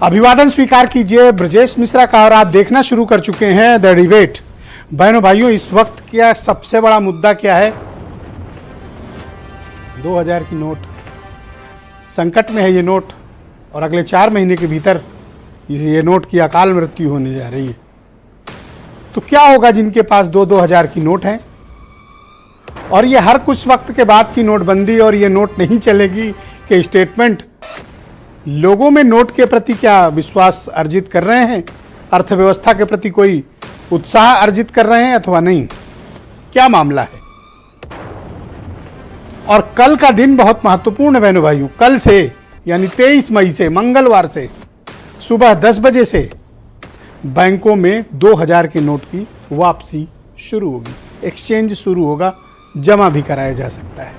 अभिवादन स्वीकार कीजिए ब्रजेश मिश्रा का। और आप देखना शुरू कर चुके हैं द डिबेट। बहनों भाइयों, इस वक्त क्या सबसे बड़ा मुद्दा क्या है? 2000 की नोट। संकट में है ये नोट और अगले 4 महीने के भीतर ये नोट की अकाल मृत्यु होने जा रही है। तो क्या होगा जिनके पास 2-2000 की नोट हैं? और ये हर कुछ वक्त के बाद की नोटबंदी और ये नोट नहीं चलेगी के स्टेटमेंट लोगों में नोट के प्रति क्या विश्वास अर्जित कर रहे हैं? अर्थव्यवस्था के प्रति कोई उत्साह अर्जित कर रहे हैं अथवा नहीं? क्या मामला है? और कल का दिन बहुत महत्वपूर्ण है बहनों भाइयों। कल से यानी 23 मई से, मंगलवार से सुबह 10 बजे से बैंकों में 2000 के नोट की वापसी शुरू होगी। एक्सचेंज शुरू होगा, जमा भी कराया जा सकता है।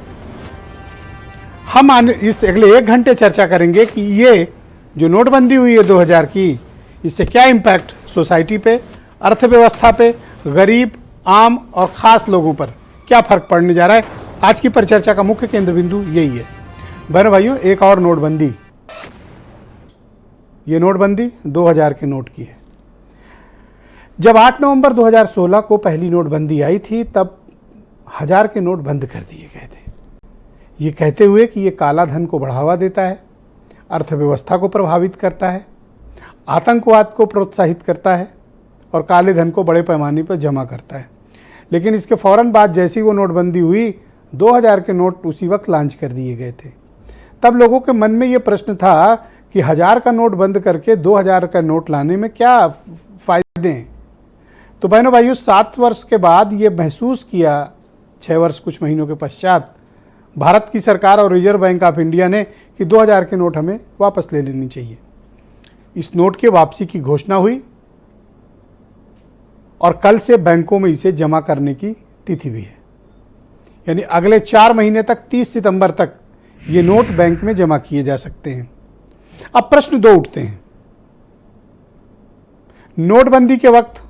हम इस अगले 1 घंटे चर्चा करेंगे कि ये जो नोटबंदी हुई है 2000 की, इससे क्या इम्पैक्ट सोसाइटी पे, अर्थव्यवस्था पे, गरीब, आम और ख़ास लोगों पर क्या फ़र्क पड़ने जा रहा है। आज की परिचर्चा का मुख्य केंद्र बिंदु यही है। बहनों भाइयों, एक और नोटबंदी, ये नोटबंदी 2000 के नोट की है। जब 8 नवंबर 2016 को पहली नोटबंदी आई थी, तब 1000 के नोट बंद कर दिए गए थे, ये कहते हुए कि ये काला धन को बढ़ावा देता है, अर्थव्यवस्था को प्रभावित करता है, आतंकवाद को प्रोत्साहित करता है और काले धन को बड़े पैमाने पर जमा करता है। लेकिन इसके फ़ौरन बाद जैसी वो नोटबंदी हुई, 2000 के नोट उसी वक्त लॉन्च कर दिए गए थे। तब लोगों के मन में ये प्रश्न था कि 1000 का नोट बंद करके 2000 का नोट लाने में क्या फ़ायदे हैं? तो बहनों भाइयों, 7 वर्ष के बाद ये महसूस किया, 6 वर्ष कुछ महीनों के पश्चात, भारत की सरकार और रिजर्व बैंक ऑफ इंडिया ने कि 2000 के नोट हमें वापस ले लेनी चाहिए। इस नोट के वापसी की घोषणा हुई और कल से बैंकों में इसे जमा करने की तिथि भी है। यानी अगले 4 महीने तक, 30 सितंबर तक ये नोट बैंक में जमा किए जा सकते हैं। अब प्रश्न 2 उठते हैं। नोटबंदी के वक्त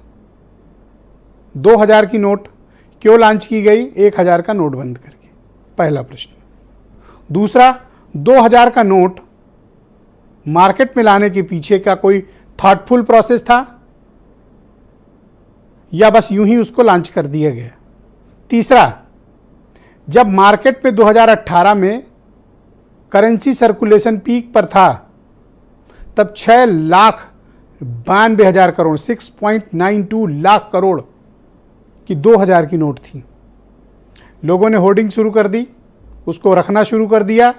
2000 की नोट क्यों लॉन्च की गई 1000 का नोट बंद करके? पहला प्रश्न। दूसरा, 2000 का नोट मार्केट में लाने के पीछे का कोई थॉटफुल प्रोसेस था या बस यूं ही उसको लॉन्च कर दिया गया? तीसरा, जब मार्केट में 2018 में करेंसी सर्कुलेशन पीक पर था, तब 6,92,000 करोड़, 6.92 लाख करोड़ की 2000 की नोट थी। लोगों ने होर्डिंग शुरू कर दी, उसको रखना शुरू कर दिया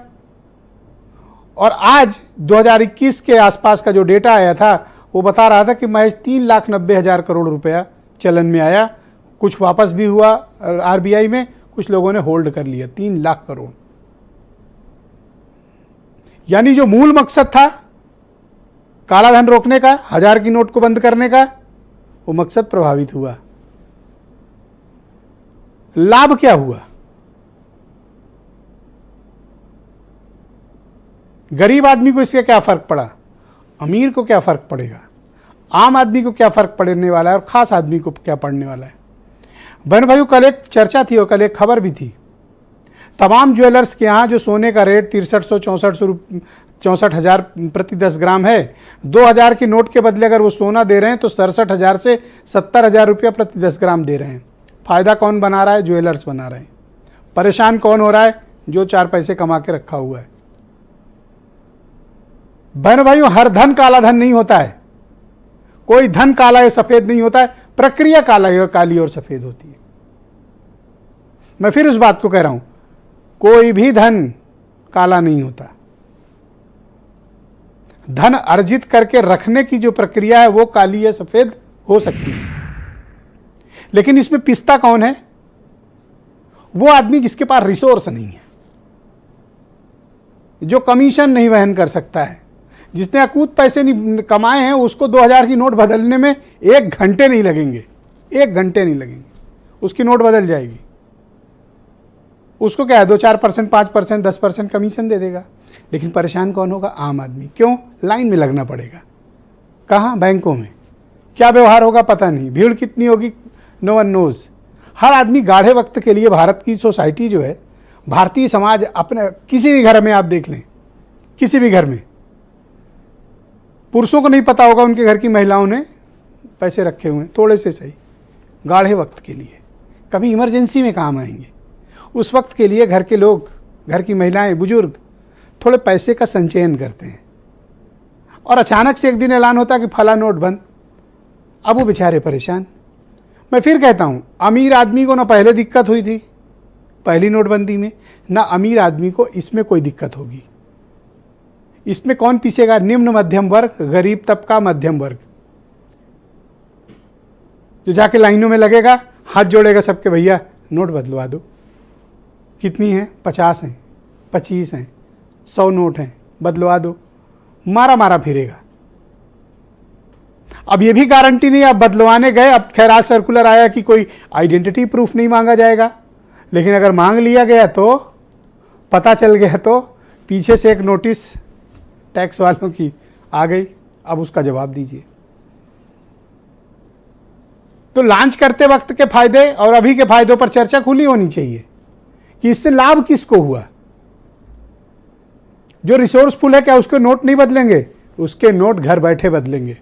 और आज 2021 के आसपास का जो डेटा आया था वो बता रहा था कि महज 3,90,000 करोड़ रुपया चलन में आया। कुछ वापस भी हुआ आरबीआई में, कुछ लोगों ने होल्ड कर लिया। 3 लाख करोड़। यानी जो मूल मकसद था काला धन रोकने का, 1000 की नोट को बंद करने का, वो मकसद प्रभावित हुआ। लाभ क्या हुआ? गरीब आदमी को इससे क्या फर्क पड़ा? अमीर को क्या फर्क पड़ेगा? आम आदमी को क्या फर्क पड़ने वाला है और खास आदमी को क्या पड़ने वाला है? बहन भाइयों, कल एक चर्चा थी और कल एक खबर भी थी। तमाम ज्वेलर्स के यहाँ जो सोने का रेट 63,64,000 प्रति 10 ग्राम है, 2000 के नोट के बदले अगर वो सोना दे रहे हैं तो 67,000 से 70,000 रुपया प्रति 10 ग्राम दे रहे हैं। फ़ायदा कौन बना रहा है? ज्वेलर्स बना रहे हैं। परेशान कौन हो रहा है? जो 4 पैसे कमा के रखा हुआ है। बहनों भाइयों, हर धन काला धन नहीं होता है। कोई धन काला या सफ़ेद नहीं होता है, प्रक्रिया काली और सफ़ेद होती है। मैं फिर उस बात को कह रहा हूं, कोई भी धन काला नहीं होता। धन अर्जित करके रखने की जो प्रक्रिया है वो काली या सफ़ेद हो सकती है। लेकिन इसमें पिस्ता कौन है? वो आदमी जिसके पास रिसोर्स नहीं है, जो कमीशन नहीं वहन कर सकता है, जिसने अकूत पैसे नहीं कमाए हैं। उसको 2000 की नोट बदलने में 1 घंटे नहीं लगेंगे, 1 घंटे नहीं लगेंगे, उसकी नोट बदल जाएगी। उसको क्या है, 2-4%, 5%, 10% कमीशन दे देगा। लेकिन परेशान कौन होगा? आम आदमी। क्यों? लाइन में लगना पड़ेगा। कहाँ? बैंकों में। क्या व्यवहार होगा पता नहीं, भीड़ कितनी होगी, नो वन नोज। हर आदमी गाढ़े वक्त के लिए, भारत की सोसाइटी जो है, भारतीय समाज, अपने किसी भी घर में आप देख लें, किसी भी घर में पुरुषों को नहीं पता होगा उनके घर की महिलाओं ने पैसे रखे हुए हैं, थोड़े से सही, गाढ़े वक्त के लिए, कभी इमरजेंसी में काम आएंगे। उस वक्त के लिए घर के लोग, घर की महिलाएं, बुजुर्ग थोड़े पैसे का संचयन करते हैं, और अचानक से एक दिन ऐलान होता है कि फला नोट बंद। अब वो बेचारे परेशान। मैं फिर कहता हूँ, अमीर आदमी को ना पहले दिक्कत हुई थी पहली नोटबंदी में, ना अमीर आदमी को इसमें कोई दिक्कत होगी। इसमें कौन पीसेगा? निम्न मध्यम वर्ग, गरीब तबका, मध्यम वर्ग, जो जाके लाइनों में लगेगा, हाथ जोड़ेगा सबके, भैया नोट बदलवा दो। कितनी हैं? 50 हैं, 25 हैं, 100 नोट हैं, बदलवा दो। मारा मारा फिरेगा। अब ये भी गारंटी नहीं, अब बदलवाने गए, अब खैर आज सर्कुलर आया कि कोई आइडेंटिटी प्रूफ नहीं मांगा जाएगा, लेकिन अगर मांग लिया गया तो, पता चल गया तो, पीछे से एक नोटिस टैक्स वालों की आ गई, अब उसका जवाब दीजिए। तो लॉन्च करते वक्त के फायदे और अभी के फायदों पर चर्चा खुली होनी चाहिए कि इससे लाभ किसको हुआ। जो रिसोर्सफुल है, क्या उसके नोट नहीं बदलेंगे? उसके नोट घर बैठे बदलेंगे।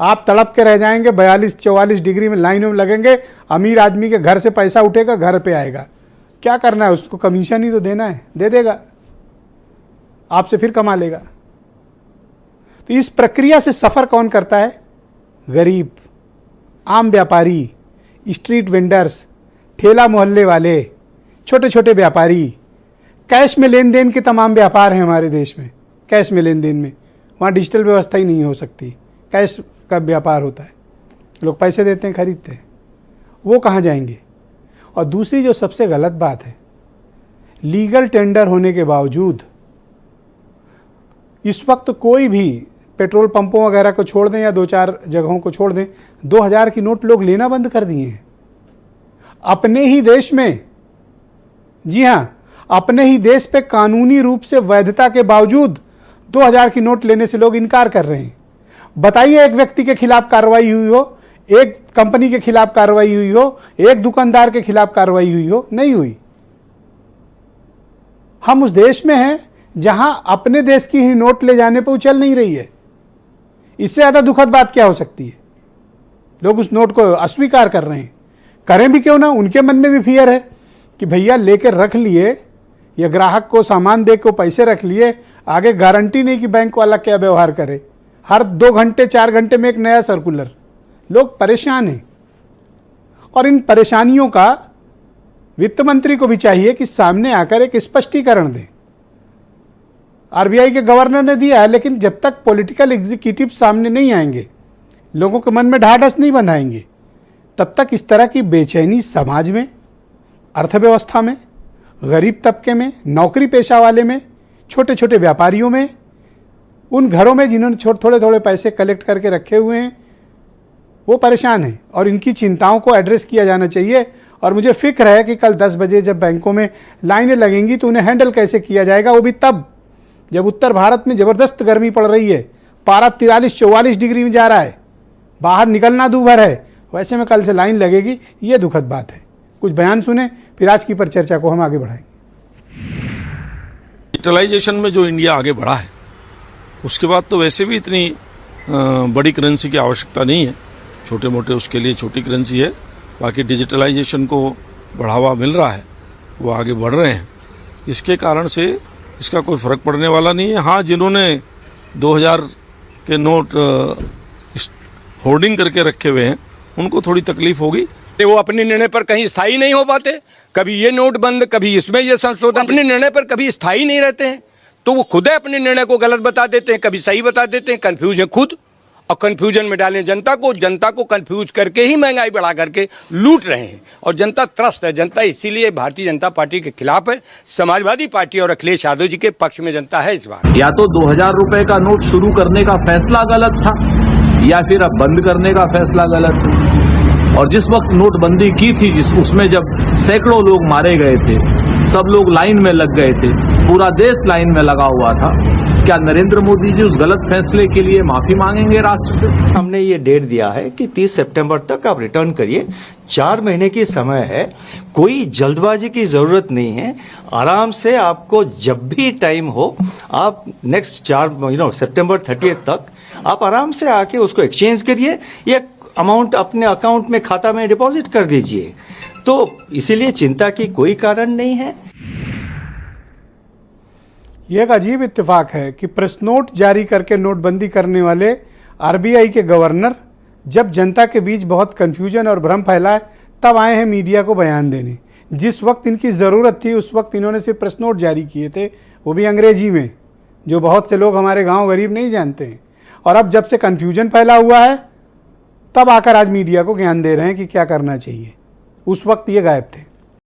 आप तड़प के रह जाएंगे, 42-44 डिग्री में लाइनों में लगेंगे, अमीर आदमी के घर से पैसा उठेगा, घर पे आएगा। क्या करना है उसको? कमीशन ही तो देना है, दे देगा, आपसे फिर कमा लेगा। तो इस प्रक्रिया से सफर कौन करता है? गरीब, आम व्यापारी, स्ट्रीट वेंडर्स, ठेला मोहल्ले वाले, छोटे छोटे व्यापारी। कैश में लेन देन के तमाम व्यापार हैं हमारे देश में। कैश में लेन देन में, वहाँ डिजिटल व्यवस्था ही नहीं हो सकती, कैश का व्यापार होता है, लोग पैसे देते हैं, खरीदते हैं। वो कहाँ जाएंगे? और दूसरी जो सबसे गलत बात है, लीगल टेंडर होने के बावजूद इस वक्त कोई भी पेट्रोल पंपों वगैरह को छोड़ दें या 2-4 जगहों को छोड़ दें, 2000 की नोट लोग लेना बंद कर दिए हैं अपने ही देश में। जी हाँ, अपने ही देश पे कानूनी रूप से वैधता के बावजूद 2000 की नोट लेने से लोग इनकार कर रहे हैं। बताइए, एक व्यक्ति के खिलाफ कार्रवाई हुई हो, एक कंपनी के खिलाफ कार्रवाई हुई हो, एक दुकानदार के खिलाफ कार्रवाई हुई हो? नहीं हुई। हम उस देश में हैं जहां अपने देश की ही नोट ले जाने पर वो चल नहीं रही है। इससे ज्यादा दुखद बात क्या हो सकती है? लोग उस नोट को अस्वीकार कर रहे हैं। करें भी क्यों ना, उनके मन में भी फियर है कि भैया लेकर रख लिए, या ग्राहक को सामान दे के पैसे रख लिए, आगे गारंटी नहीं कि बैंक वाला क्या व्यवहार करे। हर 2 घंटे 4 घंटे में एक नया सर्कुलर, लोग परेशान हैं। और इन परेशानियों का वित्त मंत्री को भी चाहिए कि सामने आकर एक स्पष्टीकरण दें। आरबीआई के गवर्नर ने दिया है, लेकिन जब तक पॉलिटिकल एग्जीक्यूटिव सामने नहीं आएंगे, लोगों के मन में ढाढ़स नहीं बंधाएंगे, तब तक इस तरह की बेचैनी समाज में, अर्थव्यवस्था में, गरीब तबके में, नौकरी पेशा वाले में, छोटे छोटे व्यापारियों में, उन घरों में जिन्होंने थोड़े थोड़े पैसे कलेक्ट करके रखे हुए हैं, वो परेशान हैं। और इनकी चिंताओं को एड्रेस किया जाना चाहिए। और मुझे फिक्र है कि कल 10 बजे जब बैंकों में लाइनें लगेंगी तो उन्हें हैंडल कैसे किया जाएगा, वो भी तब जब उत्तर भारत में ज़बरदस्त गर्मी पड़ रही है, पारा 43-44 डिग्री में जा रहा है, बाहर निकलना दूभर है। वैसे में कल से लाइन लगेगी, ये दुखद बात है। कुछ बयान सुने, फिर आज की परिचर्चा को हम आगे बढ़ाएंगे। डिजिटलाइजेशन में जो इंडिया आगे बढ़ा है, उसके बाद तो वैसे भी इतनी बड़ी करेंसी की आवश्यकता नहीं है। छोटे मोटे उसके लिए छोटी करेंसी है। बाकी डिजिटलाइजेशन को बढ़ावा मिल रहा है, वो आगे बढ़ रहे हैं। इसके कारण से इसका कोई फर्क पड़ने वाला नहीं है। हाँ, जिन्होंने 2000 के नोट होर्डिंग करके रखे हुए हैं, उनको थोड़ी तकलीफ होगी। वो अपने निर्णय पर कहीं स्थायी नहीं हो पाते, कभी ये नोट बंद, कभी इसमें ये संशोधन, अपने निर्णय पर कभी स्थायी नहीं रहते हैं। तो वो खुद अपने निर्णय को गलत बता देते हैं, कभी सही बता देते हैं। कंफ्यूज है खुद, और कंफ्यूजन में डालें जनता को कंफ्यूज करके ही महंगाई बढ़ा करके लूट रहे हैं। और जनता त्रस्त है। जनता इसीलिए भारतीय जनता पार्टी के खिलाफ है। समाजवादी पार्टी और अखिलेश यादव जी के पक्ष में जनता है इस बार। या तो 2000 रुपए का नोट शुरू करने का फैसला गलत था, या फिर अब बंद करने का फैसला गलत था। और जिस वक्त नोटबंदी की थी, उसमें जब सैकड़ों लोग मारे गए थे, सब लोग लाइन में लग गए थे, पूरा देश लाइन में लगा हुआ था, क्या नरेंद्र मोदी जी उस गलत फैसले के लिए माफी मांगेंगे राष्ट्र से? हमने ये डेट दिया है कि 30 सितंबर तक आप रिटर्न करिए। 4 महीने की समय है, कोई जल्दबाजी की जरूरत नहीं है। आराम से आपको जब भी टाइम हो, आप नेक्स्ट 4 सितंबर 30 तक आप आराम से आके उसको एक्सचेंज करिए या अमाउंट अपने अकाउंट में, खाता में डिपॉजिट कर दीजिए। तो इसीलिए चिंता की कोई कारण नहीं है। ये एक अजीब इत्तेफाक है कि प्रेस नोट जारी करके नोटबंदी करने वाले आरबीआई के गवर्नर जब जनता के बीच बहुत कन्फ्यूजन और भ्रम फैलाए तब आए हैं मीडिया को बयान देने। जिस वक्त इनकी ज़रूरत थी उस वक्त इन्होंने सिर्फ प्रेस नोट जारी किए थे, वो भी अंग्रेजी में, जो बहुत से लोग हमारे गांव गरीब नहीं जानते हैं। और अब जब से कन्फ्यूजन फैला हुआ है तब आकर आज मीडिया को ज्ञान दे रहे हैं कि क्या करना चाहिए। उस वक्त ये गायब थे।